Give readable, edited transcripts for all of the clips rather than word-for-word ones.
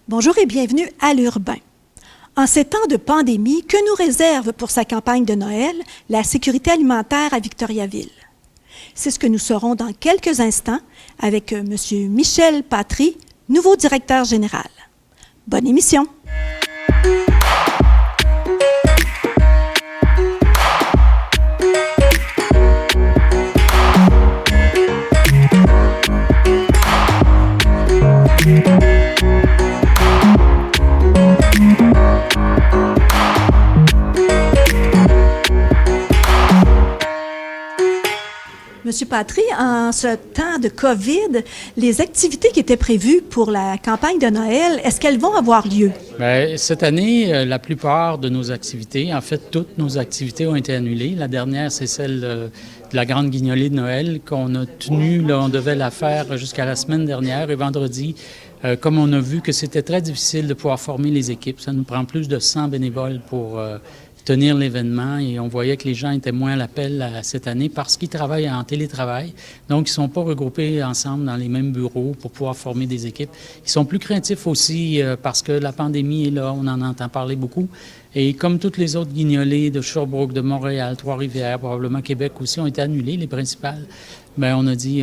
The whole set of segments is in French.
Bonjour et bienvenue à l'Urbain. En ces temps de pandémie, que nous réserve pour sa campagne de Noël la sécurité alimentaire à Victoriaville? C'est ce que nous saurons dans quelques instants avec M. Michel Patry, nouveau directeur général. Bonne émission! Monsieur Patry, en ce temps de COVID, les activités qui étaient prévues pour la campagne de Noël, est-ce qu'elles vont avoir lieu? Bien, cette année, la plupart de nos activités, en fait, toutes nos activités ont été annulées. La dernière, c'est celle de la grande guignolée de Noël qu'on a tenue. Là, on devait la faire jusqu'à la semaine dernière et vendredi, comme on a vu que c'était très difficile de pouvoir former les équipes, ça nous prend plus de 100 bénévoles pour tenir l'événement et on voyait que les gens étaient moins à l'appel cette année parce qu'ils travaillent en télétravail. Donc, ils ne sont pas regroupés ensemble dans les mêmes bureaux pour pouvoir former des équipes. Ils sont plus craintifs aussi parce que la pandémie est là, on en entend parler beaucoup. Et comme toutes les autres guignolées de Sherbrooke, de Montréal, Trois-Rivières, probablement Québec aussi ont été annulées, les principales, bien, on a dit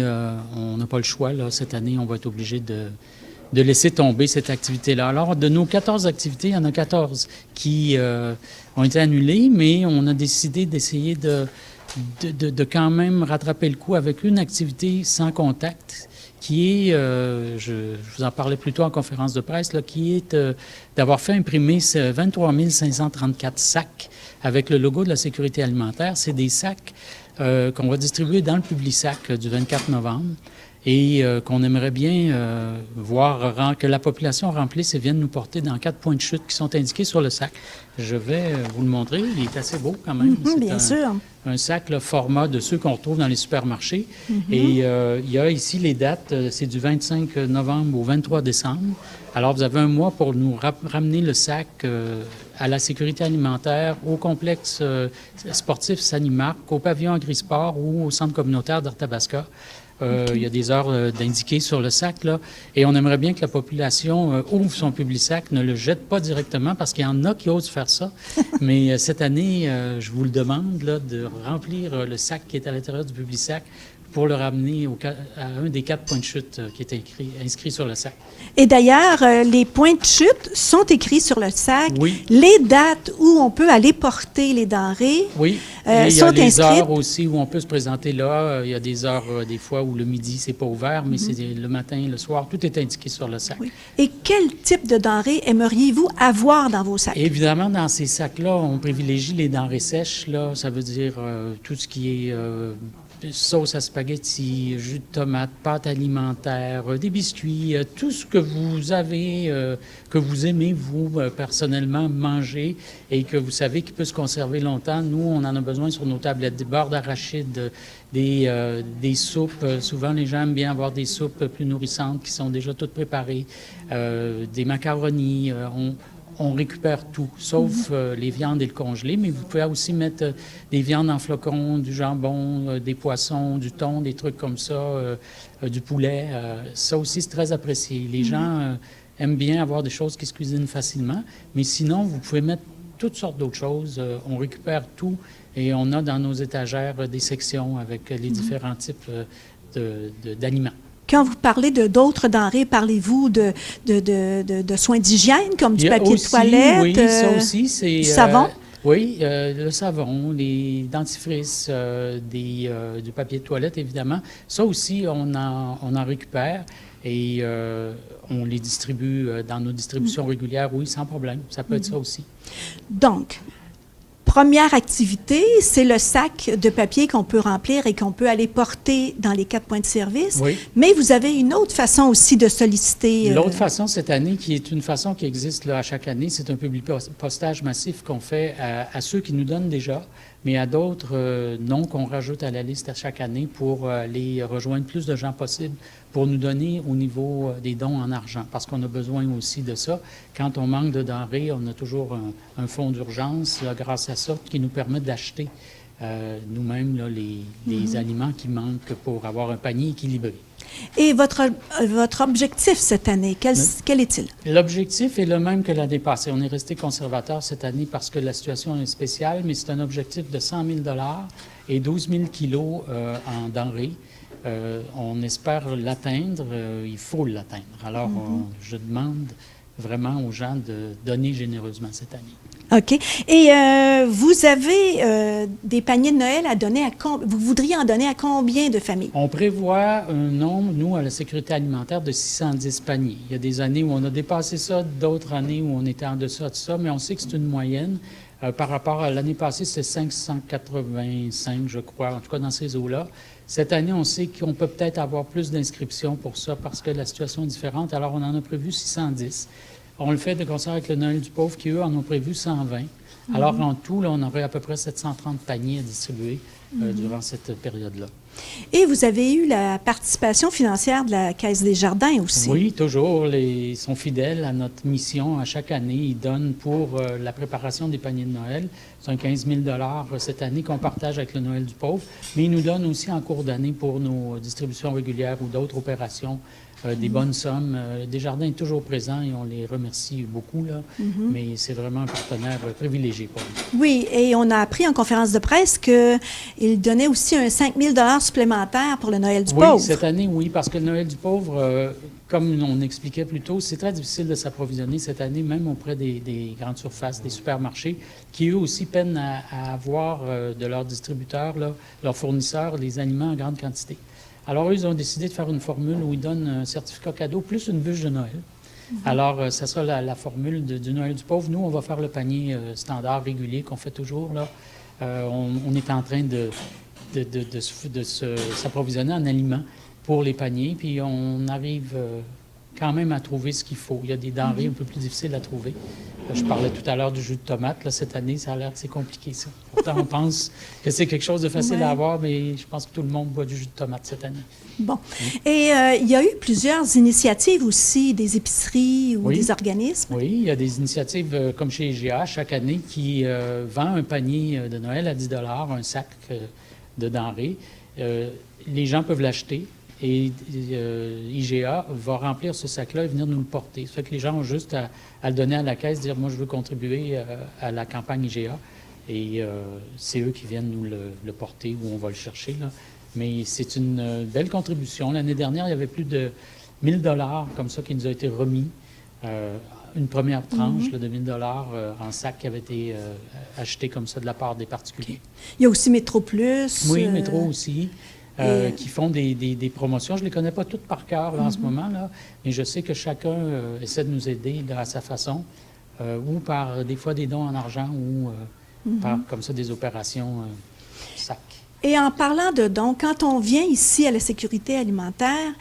on n'a pas le choix. Là, cette année, on va être obligé de laisser tomber cette activité-là. Alors, de nos 14 activités, il y en a 14 qui ont été annulées, mais on a décidé d'essayer de quand même rattraper le coup avec une activité sans contact qui est, je vous en parlais plus tôt en conférence de presse, là, qui est d'avoir fait imprimer 23 534 sacs avec le logo de la sécurité alimentaire. C'est des sacs qu'on va distribuer dans le Publisac du 24 novembre. Et qu'on aimerait bien voir que la population remplisse et vienne nous porter dans 4 points de chute qui sont indiqués sur le sac. Je vais vous le montrer. Il est assez beau quand même. Bien sûr. Un sac, le format de ceux qu'on retrouve dans les supermarchés. Et il y a ici les dates. C'est du 25 novembre au 23 décembre. Alors, vous avez un mois pour nous ramener le sac à la sécurité alimentaire, au complexe sportif Sanimark, au pavillon Agrisport ou au centre communautaire d'Arthabasca. Il y a des heures d'indiquer sur le sac, là, et on aimerait bien que la population ouvre son Publisac, ne le jette pas directement, parce qu'il y en a qui osent faire ça. Mais cette année, je vous le demande, là, de remplir le sac qui est à l'intérieur du Publisac pour le ramener à un des 4 points de chute qui est inscrit sur le sac. Et d'ailleurs, les points de chute sont écrits sur le sac. Oui. Les dates où on peut aller porter les denrées Oui. Et il y a les inscrites. heures aussi où on peut se présenter là. Il y a des heures, des fois, où le midi, c'est pas ouvert, mais c'est le matin, le soir. Tout est indiqué sur le sac. Oui. Et quel type de denrées aimeriez-vous avoir dans vos sacs? Évidemment, dans ces sacs-là, on privilégie les denrées sèches. Là, ça veut dire tout ce qui est sauce à spaghetti, jus de tomate, pâte alimentaire, des biscuits, tout ce que vous avez, que vous aimez, vous, personnellement, manger et que vous savez qu'il peut se conserver longtemps. Nous, on en a besoin sur nos tablettes. Des beurres d'arachide, des soupes. Souvent, les gens aiment bien avoir des soupes plus nourrissantes qui sont déjà toutes préparées. Des macaronis. On récupère tout, sauf les viandes et le congelé, mais vous pouvez aussi mettre des viandes en flocons, du jambon, des poissons, du thon, des trucs comme ça, du poulet. Ça aussi, c'est très apprécié. Les gens aiment bien avoir des choses qui se cuisinent facilement, mais sinon, vous pouvez mettre toutes sortes d'autres choses. On récupère tout et on a dans nos étagères des sections avec les différents types d'aliments. Quand vous parlez d'autres denrées, parlez-vous de soins d'hygiène, comme du papier de toilette? Oui, ça aussi, c'est... Du savon? Oui, le savon, les dentifrices, du papier de toilette, évidemment. Ça aussi, on en récupère et on les distribue dans nos distributions régulières, oui, sans problème. Ça peut être ça aussi. Donc, première activité, c'est le sac de papier qu'on peut remplir et qu'on peut aller porter dans les 4 points de service. Oui. Mais vous avez une autre façon aussi de solliciter... L'autre façon cette année, qui est une façon qui existe là, à chaque année, c'est un public postage massif qu'on fait à ceux qui nous donnent déjà, mais à d'autres non qu'on rajoute à la liste à chaque année pour les rejoindre plus de gens possible pour nous donner au niveau des dons en argent, parce qu'on a besoin aussi de ça. Quand on manque de denrées, on a toujours un fonds d'urgence grâce à ça qui nous permet d'acheter nous-mêmes là, les aliments qui manquent pour avoir un panier équilibré. Et votre objectif cette année, quel est-il? L'objectif est le même que l'année passée. On est resté conservateur cette année parce que la situation est spéciale, mais c'est un objectif de 100 000 et 12 000 kilos en denrées. On espère l'atteindre, il faut l'atteindre. Alors, je demande vraiment aux gens de donner généreusement cette année. OK. Et vous avez des paniers de Noël à donner vous voudriez en donner à combien de familles? On prévoit un nombre, nous, à la Sécurité alimentaire, de 610 paniers. Il y a des années où on a dépassé ça, d'autres années où on était en deçà de ça, mais on sait que c'est une moyenne. Par rapport à l'année passée, c'est 585, je crois, en tout cas dans ces eaux-là. Cette année, on sait qu'on peut peut-être avoir plus d'inscriptions pour ça parce que la situation est différente. Alors, on en a prévu 610. On le fait de concert avec le Noël du Pauvre qui, eux, en ont prévu 120. Alors, en tout, là, on aurait à peu près 730 paniers à distribuer durant cette période-là. Et vous avez eu la participation financière de la Caisse des Jardins aussi. Oui, toujours. Ils sont fidèles à notre mission. À chaque année, ils donnent pour la préparation des paniers de Noël. C'est un 15 000 cette année qu'on partage avec le Noël du Pauvre. Mais ils nous donnent aussi en cours d'année pour nos distributions régulières ou d'autres opérations des bonnes sommes. Desjardins est toujours présent et on les remercie beaucoup, là. Mais c'est vraiment un partenaire privilégié pour nous. Oui, et on a appris en conférence de presse qu'il donnait aussi un 5 000 supplémentaire pour le Noël du Pauvre. Oui, cette année, oui, parce que le Noël du Pauvre, comme on expliquait plus tôt, c'est très difficile de s'approvisionner cette année, même auprès des grandes surfaces, des supermarchés, qui eux aussi peinent à avoir de leurs distributeurs, là, leurs fournisseurs, des aliments en grande quantité. Alors, eux, ils ont décidé de faire une formule où ils donnent un certificat cadeau plus une bûche de Noël. Alors, ça sera la formule du Noël du Pauvre. Nous, on va faire le panier standard, régulier, qu'on fait toujours, là. On est en train de s'approvisionner en aliments pour les paniers, puis on arrive quand même à trouver ce qu'il faut. Il y a des denrées un peu plus difficiles à trouver. Je parlais tout à l'heure du jus de tomate. Là, cette année, ça a l'air assez compliqué, ça. Pourtant, on pense que c'est quelque chose de facile à avoir, mais je pense que tout le monde boit du jus de tomate cette année. Bon. Et il y a eu plusieurs initiatives aussi, des épiceries ou des organismes. Oui, il y a des initiatives comme chez IGA chaque année qui vend un panier de Noël à 10 $, un sac de denrées. Les gens peuvent l'acheter et IGA va remplir ce sac-là et venir nous le porter. Ça fait que les gens ont juste à le donner à la caisse, dire « moi, je veux contribuer à la campagne IGA ». Et c'est eux qui viennent nous le porter ou on va le chercher, là. Mais c'est une belle contribution. L'année dernière, il y avait plus de 1 000 $ comme ça qui nous a été remis. Une première tranche là, de 1 000 $ en sac qui avait été acheté comme ça de la part des particuliers. Il y a aussi Métro Plus. Oui, Métro aussi, qui font des promotions. Je ne les connais pas toutes par cœur là, en ce moment, là, mais je sais que chacun essaie de nous aider là, à sa façon, ou par des fois des dons en argent ou par comme ça des opérations sac. Et en parlant de dons, quand on vient ici à la Sécurité alimentaire,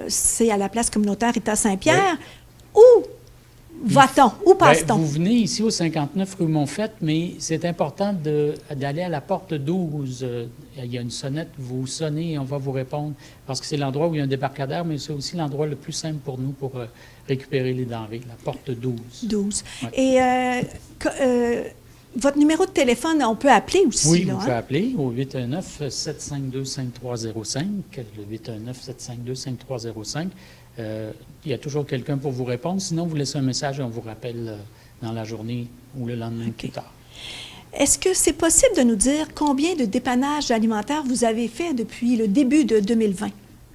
c'est à la place communautaire Rita Saint-Pierre, où va-t-on? Où passe-t-on? Vous venez ici au 59 rue Montfett, mais c'est important d'aller à la porte 12. Il y a une sonnette, vous sonnez et on va vous répondre, parce que c'est l'endroit où il y a un débarcadère, mais c'est aussi l'endroit le plus simple pour nous pour récupérer les denrées, la porte 12. 12. Ouais. Et votre numéro de téléphone, on peut appeler aussi. Oui, là, vous pouvez appeler au 819-752-5305, le 819-752-5305. Il y a toujours quelqu'un pour vous répondre. Sinon, vous laissez un message et on vous rappelle dans la journée ou le lendemain plus tard. Est-ce que c'est possible de nous dire combien de dépannages alimentaires vous avez fait depuis le début de 2020?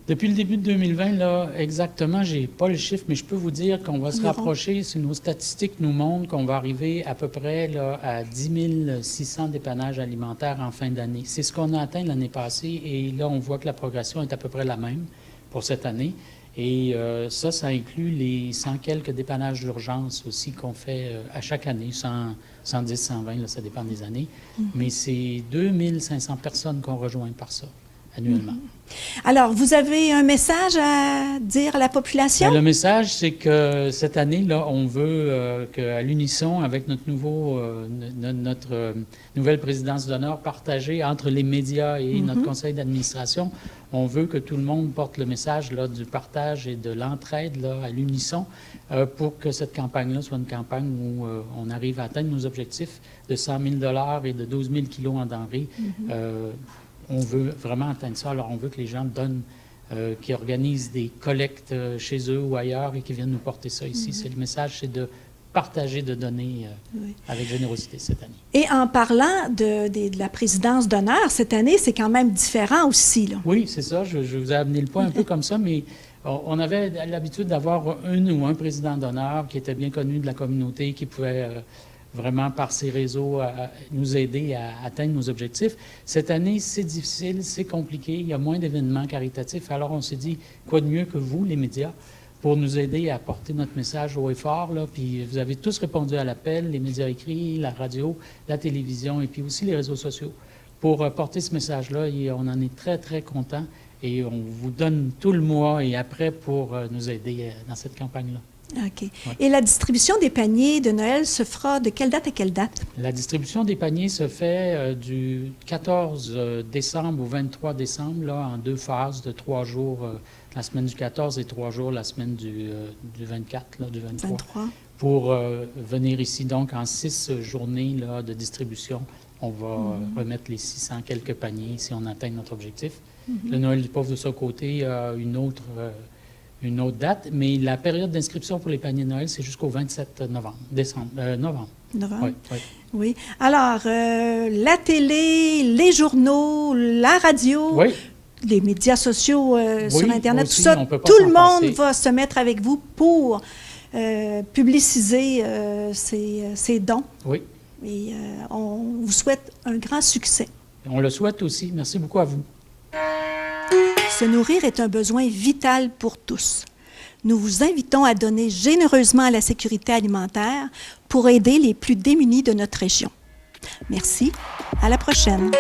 Depuis le début de 2020, là, exactement, je n'ai pas le chiffre, mais je peux vous dire qu'on va se rapprocher. Nos statistiques nous montrent qu'on va arriver à peu près là, à 10 600 dépannages alimentaires en fin d'année. C'est ce qu'on a atteint l'année passée et là, on voit que la progression est à peu près la même pour cette année. Et ça inclut les 100 quelques dépannages d'urgence aussi qu'on fait à chaque année, 110, 120, là, ça dépend des années. Mais c'est 2500 personnes qu'on rejoint par ça. annuellement. Alors, vous avez un message à dire à la population? Bien, le message, c'est que cette année, là, on veut qu'à l'unisson, avec notre nouvelle présidence d'honneur partagée entre les médias et notre conseil d'administration, on veut que tout le monde porte le message là, du partage et de l'entraide là, à l'unisson pour que cette campagne-là soit une campagne où on arrive à atteindre nos objectifs de 100 000 $ et de 12 000 kilos en denrées. On veut vraiment atteindre ça. Alors, on veut que les gens donnent, qui organisent des collectes chez eux ou ailleurs et qui viennent nous porter ça ici. C'est le message, c'est de partager, de donner avec générosité cette année. Et en parlant de la présidence d'honneur, cette année, c'est quand même différent aussi, là. Oui, c'est ça. Je vous ai amené le point un peu comme ça, mais on avait l'habitude d'avoir une ou un président d'honneur qui était bien connu de la communauté, qui pouvait vraiment, par ses réseaux, nous aider à atteindre nos objectifs. Cette année, c'est difficile, c'est compliqué, il y a moins d'événements caritatifs. Alors, on s'est dit, quoi de mieux que vous, les médias, pour nous aider à porter notre message haut et fort, là. Puis vous avez tous répondu à l'appel, les médias écrits, la radio, la télévision et puis aussi les réseaux sociaux, pour porter ce message-là. Et on en est très, très contents. Et on vous donne tout le mois et après pour nous aider dans cette campagne-là. OK. Ouais. Et la distribution des paniers de Noël se fera de quelle date à quelle date? La distribution des paniers se fait du 14 décembre au 23 décembre, là, en 2 phases de 3 jours, la semaine du 14 et 3 jours la semaine du 24, là, du 23. Pour venir ici, donc, en 6 journées là, de distribution, on va remettre les 600 quelques paniers si on atteint notre objectif. Le Noël du pauvre de son côté a une autre date, mais la période d'inscription pour les paniers de Noël, c'est jusqu'au 27 novembre. Novembre? Oui. Alors, la télé, les journaux, la radio, les médias sociaux sur Internet, aussi, tout ça, tout le monde va se mettre avec vous pour publiciser ces dons. Oui. Et on vous souhaite un grand succès. On le souhaite aussi. Merci beaucoup à vous. Se nourrir est un besoin vital pour tous. Nous vous invitons à donner généreusement à la sécurité alimentaire pour aider les plus démunis de notre région. Merci. À la prochaine.